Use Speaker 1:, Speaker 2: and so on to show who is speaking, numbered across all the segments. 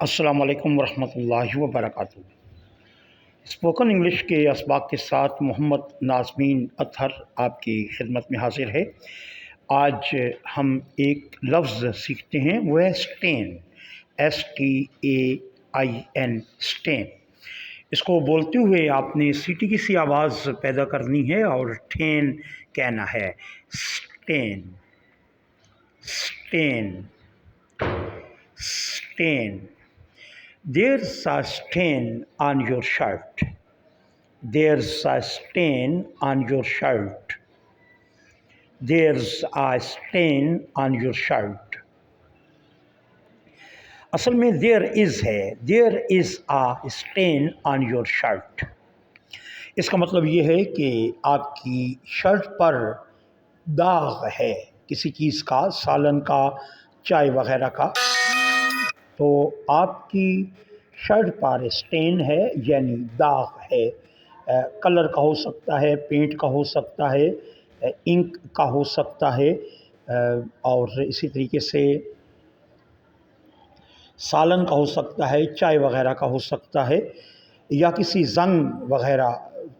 Speaker 1: अस्सलाम वालेकुम रहमतुल्लाहि व बरकातुहू। स्पोकन इंग्लिश के असबाक के साथ मोहम्मद नाज़मीन अतहर आपकी खिदमत में हाजिर है। आज हम एक लफ्ज़ सीखते हैं, वो है स्टेन, STAIN, स्टेन। इसको बोलते हुए आपने सीटी की सी आवाज़ पैदा करनी है और ठेन कहना है। Stain, stain, stain. There's a stain on your shirt. There's a stain on your shirt. There's a stain on your shirt. असल में there is है, there is a stain on your shirt. इसका मतलब ये है कि आपकी शर्ट पर दाग है किसी चीज़ का, सालन का, चाय वगैरह का। तो आपकी शर्ट पर स्टेन है यानी दाग है। कलर का हो सकता है, पेंट का हो सकता है, इंक का हो सकता है, और इसी तरीके से सालन का हो सकता है, चाय वगैरह का हो सकता है, या किसी जंग वगैरह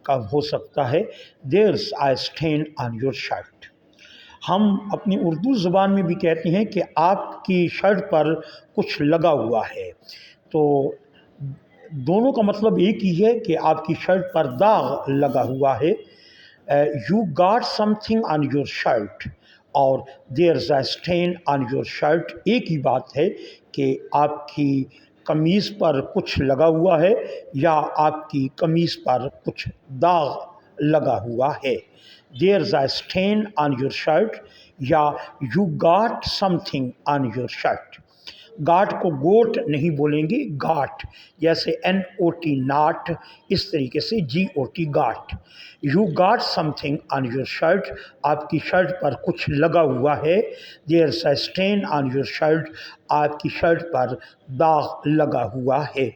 Speaker 1: का हो सकता है। There's a stain on your shirt. हम अपनी उर्दू ज़ुबान में भी कहते हैं कि आपकी शर्ट पर कुछ लगा हुआ है। तो दोनों का मतलब एक ही है कि आपकी शर्ट पर दाग लगा हुआ है। You got something on your shirt और there is a stain on your shirt, एक ही बात है कि आपकी कमीज़ पर कुछ लगा हुआ है या आपकी कमीज़ पर कुछ दाग लगा हुआ है। There is a stain on your shirt या you got something on your shirt. Got को गोट नहीं बोलेंगे, गाट, जैसे NOT नाट, इस तरीके से GOT got. You got something on your shirt, आपकी शर्ट पर कुछ लगा हुआ है। There is a stain on your shirt, आपकी शर्ट पर दाग लगा हुआ है।